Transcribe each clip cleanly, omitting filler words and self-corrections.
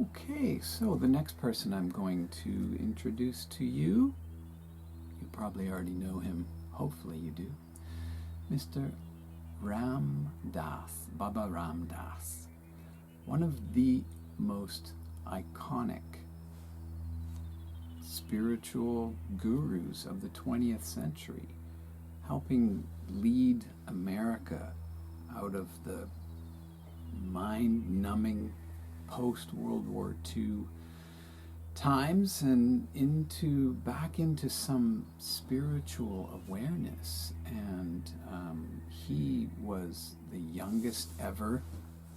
Okay, so the next person I'm going to introduce to you, you probably already know him, hopefully you do, Mr. Ram Das, Baba Ram Das, one of the most iconic spiritual gurus of the 20th century, helping lead America out of the mind-numbing post-World War II times and back into some spiritual awareness. And he was the youngest ever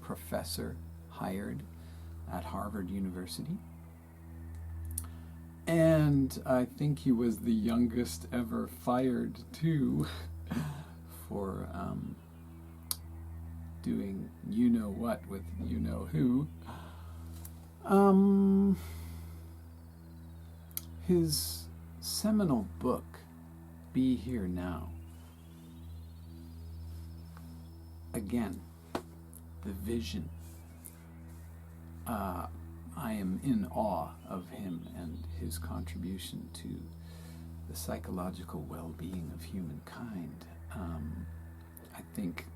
professor hired at Harvard University. And I think he was the youngest ever fired too for doing you-know-what with you-know-who. His seminal book, Be Here Now, again, the vision. I am in awe of him and his contribution to the psychological well-being of humankind. I think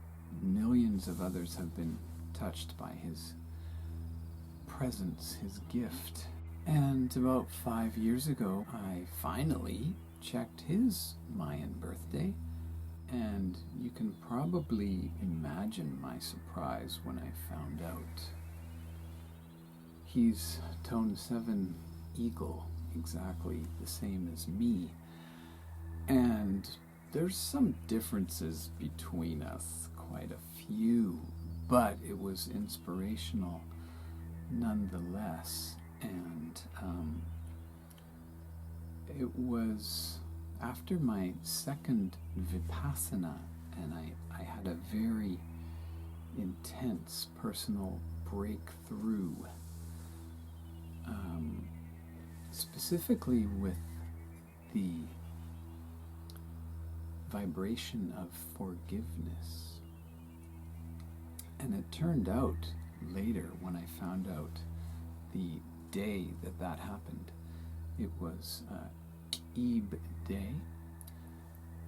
millions of others have been touched by his presence, his gift. And about 5 years ago, I finally checked his Mayan birthday, and you can probably imagine my surprise when I found out. He's Tone 7 Eagle, exactly the same as me. And there's some differences between us, quite a few, but it was inspirational nonetheless. And it was after my second Vipassana, and I had a very intense personal breakthrough, specifically with the vibration of forgiveness. And it turned out later, when I found out the day that happened, it was Ib Day,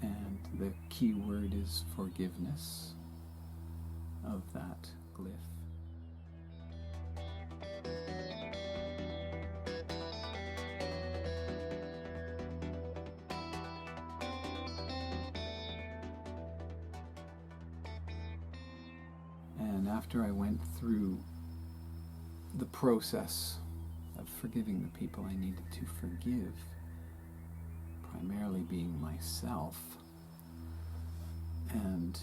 and the key word is forgiveness of that glyph. And after I went through the process of forgiving the people I needed to forgive, primarily being myself, and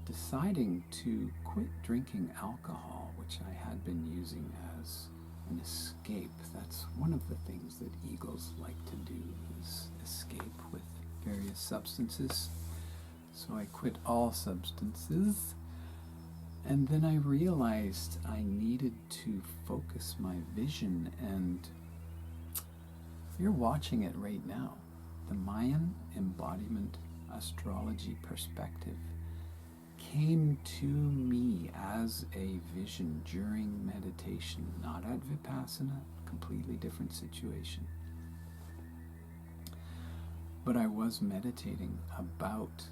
deciding to quit drinking alcohol, which I had been using as an escape. That's one of the things that eagles like to do, is escape with various substances. So I quit all substances. And then I realized I needed to focus my vision, and you're watching it right now. The Mayan Embodiment Astrology perspective came to me as a vision during meditation, not at Vipassana, completely different situation. But I was meditating about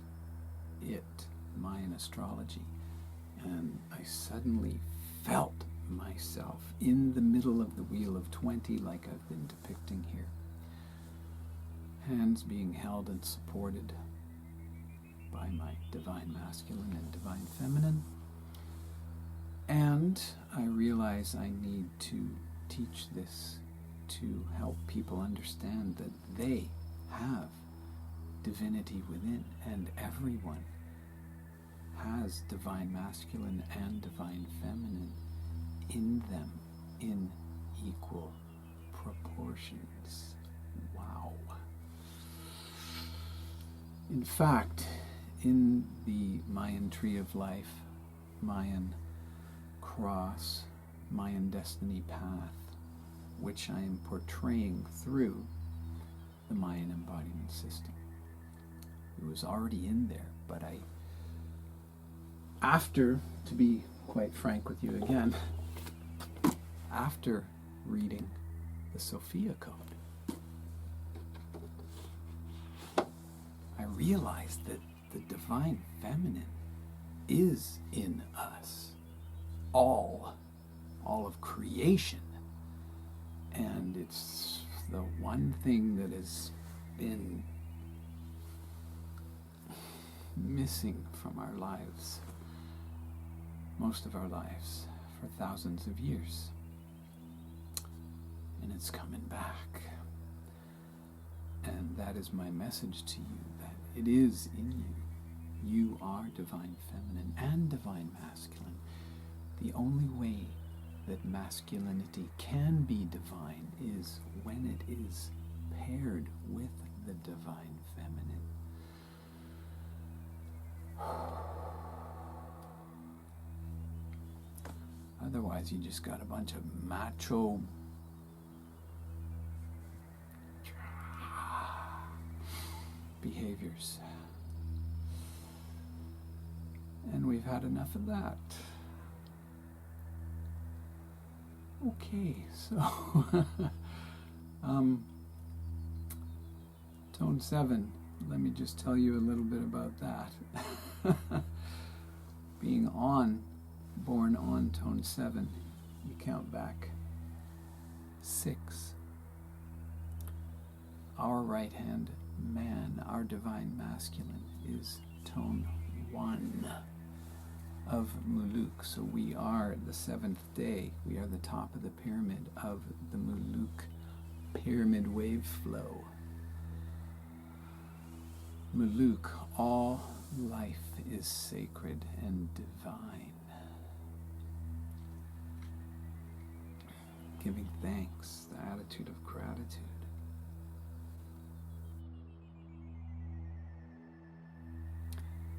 it, Mayan astrology. And I suddenly felt myself in the middle of the Wheel of 20, like I've been depicting here. Hands being held and supported by my divine masculine and divine feminine. And I realize I need to teach this to help people understand that they have divinity within, and everyone has divine masculine and divine feminine in them in equal proportions. Wow. In fact, in the Mayan Tree of Life, Mayan Cross, Mayan Destiny Path, which I am portraying through the Mayan Embodiment System, it was already in there, but after, to be quite frank with you again, after reading the Sophia Code, I realized that the divine feminine is in us, all of creation. And it's the one thing that has been missing from our lives, most of our lives, for thousands of years. And it's coming back. And that is my message to you, that it is in you. You are divine feminine and divine masculine. The only way that masculinity can be divine is when it is paired with the divine feminine. Otherwise, you just got a bunch of macho behaviors. And we've had enough of that. Okay, so tone 7, let me just tell you a little bit about that. Being born on tone 7, you count back 6. Our right hand man, our divine masculine, is tone 1 of Muluk. So we are the 7th day. We are the top of the pyramid of the Muluk pyramid wave flow. Muluk, all life is sacred and divine. Giving thanks, the attitude of gratitude.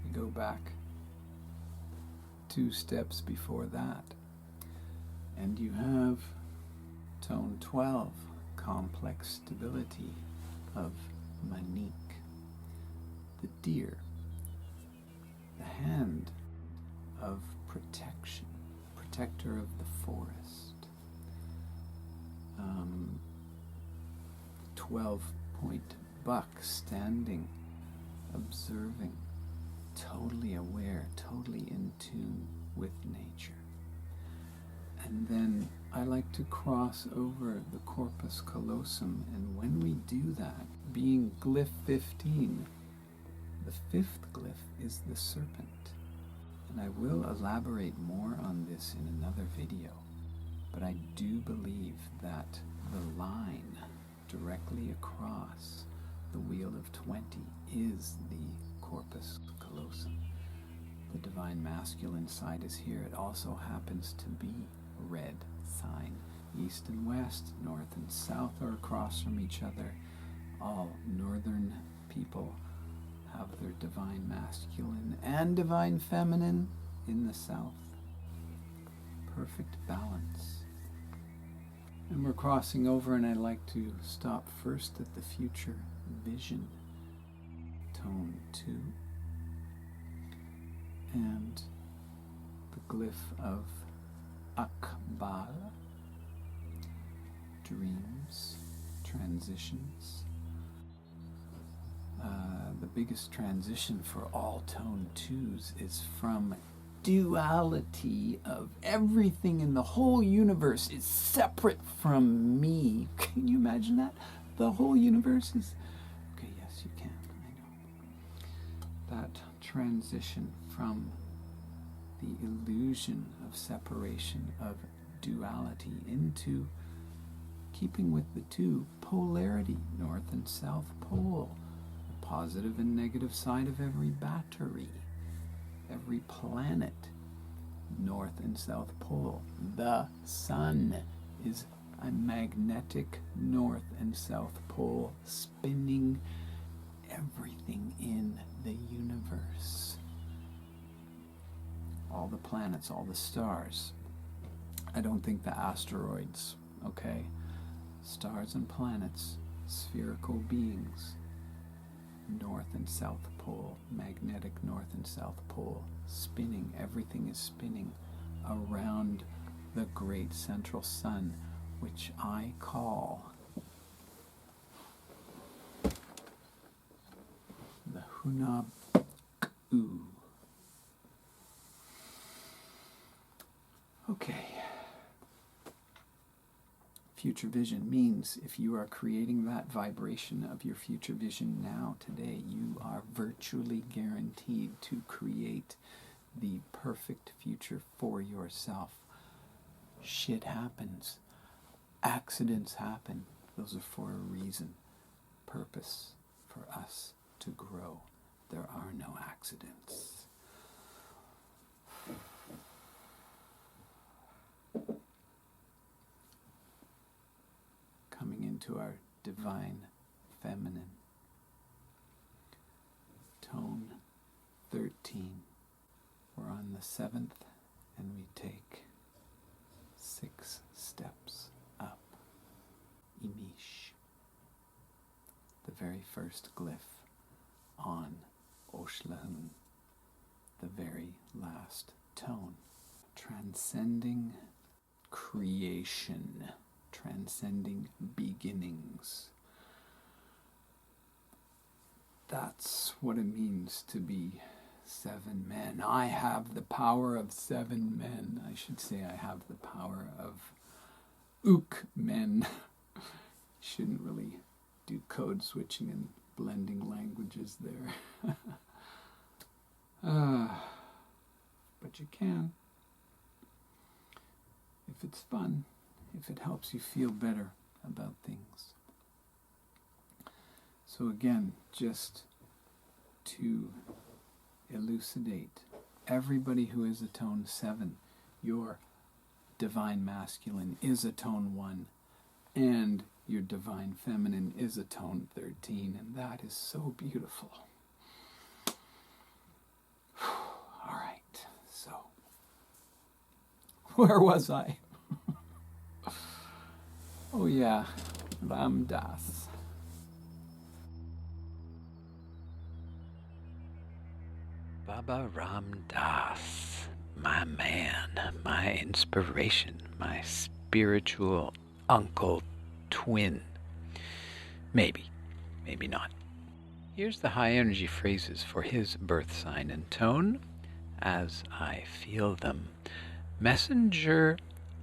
You go back 2 steps before that, and you have tone 12, complex stability of Manik, the deer, the hand of protection, protector of the forest. 12-point buck standing, observing, totally aware, totally in tune with nature. And then I like to cross over the corpus callosum, and when we do that, being glyph 15, the 5th glyph is the serpent. And I will elaborate more on this in another video, but I do believe that the line directly across the wheel of 20 is the corpus callosum. The divine masculine side is here. It also happens to be red sign. East and west, north and south are across from each other. All northern people have their divine masculine and divine feminine in the south. Perfect balance. And we're crossing over, and I like to stop first at the future vision, tone 2, and the glyph of Akbal, dreams, transitions. The biggest transition for all tone 2s is from duality of everything in the whole universe is separate from me. Can you imagine that? The whole universe is... Okay, yes, you can. I know. That transition from the illusion of separation, of duality, into keeping with the 2, polarity, north and south pole, the positive and negative side of every battery. Every planet, north and south pole. The sun is a magnetic north and south pole, spinning everything in the universe. All the planets, all the stars. I don't think the asteroids, okay? Stars and planets, spherical beings. North and south pole, magnetic north and south pole, spinning. Everything is spinning around the great central sun, which I call the Hunab. Okay. Future vision means if you are creating that vibration of your future vision now, today, you are virtually guaranteed to create the perfect future for yourself. Shit happens. Accidents happen. Those are for a reason. Purpose for us to grow. There are no accidents. Coming into our divine feminine. Tone 13. We're on the 7th and we take 6 steps up. Imish. The very first glyph on Oshlahun. The very last tone. Transcending creation. Transcending beginnings. That's what it means to be 7 men. I have the power of 7 men. I should say I have the power of ook men. Shouldn't really do code switching and blending languages there. But you can. If it's fun. If it helps you feel better about things. So again, just to elucidate, everybody who is a tone 7, your divine masculine is a tone 1, and your divine feminine is a tone 13, and that is so beautiful. All right, so where was I? Oh yeah, Ram Dass. Baba Ram Dass, my man, my inspiration, my spiritual uncle twin. Maybe, maybe not. Here's the high energy phrases for his birth sign and tone as I feel them. Messenger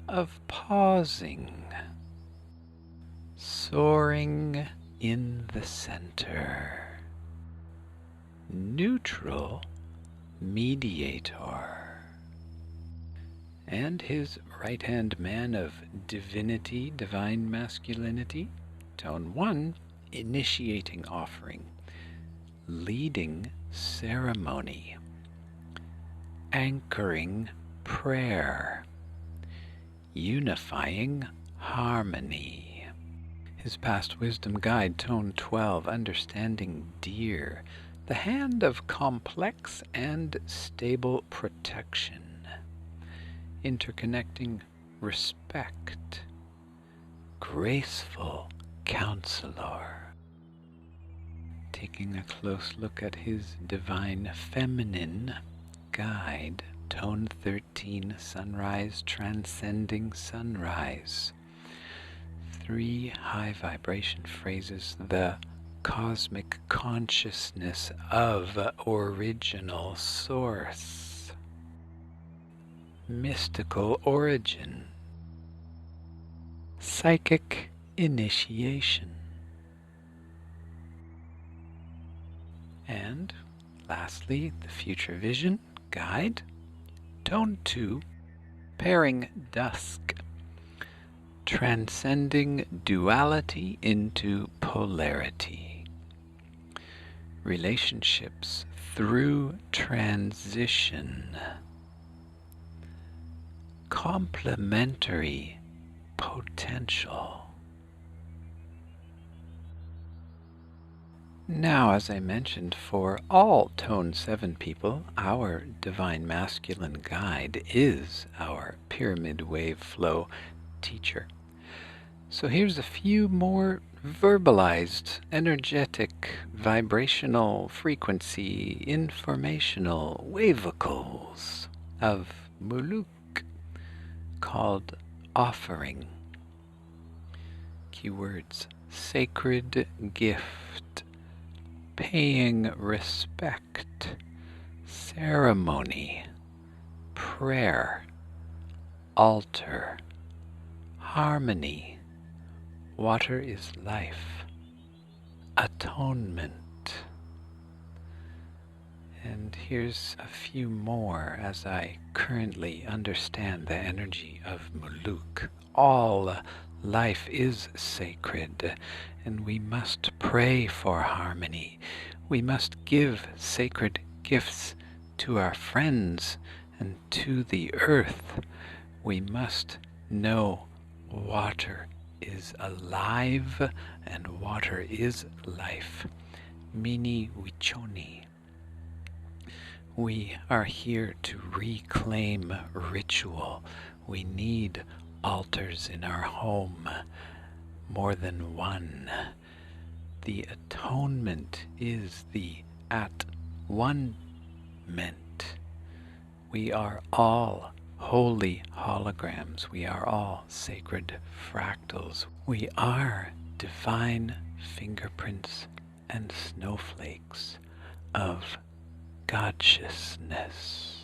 of pausing. Soaring in the center. Neutral mediator. And his right-hand man of divinity, divine masculinity, tone 1, initiating offering, leading ceremony, anchoring prayer, unifying harmony. His past wisdom guide, tone 12, understanding dear, the hand of complex and stable protection, interconnecting respect, graceful counselor. Taking a close look at his divine feminine guide, tone 13, sunrise, transcending sunrise. 3 high vibration phrases, the cosmic consciousness of original source, mystical origin, psychic initiation, and lastly, the future vision guide, tone 2, pairing dusk, transcending duality into polarity. Relationships through transition. Complementary potential. Now, as I mentioned, for all Tone 7 people, our Divine Masculine Guide is our Pyramid Wave Flow teacher. So here's a few more verbalized, energetic, vibrational, frequency, informational wavicles of Muluk, called offering. Keywords: sacred gift, paying respect, ceremony, prayer, altar, harmony, water is life, atonement. And here's a few more as I currently understand the energy of Muluk. All life is sacred, and we must pray for harmony. We must give sacred gifts to our friends and to the earth. We must know water is alive and water is life. Mini Wichoni. We are here to reclaim ritual. We need altars in our home, more than one. The atonement is the at-one-ment. We are all holy holograms. We are all sacred fractals. We are divine fingerprints and snowflakes of God-sciousness.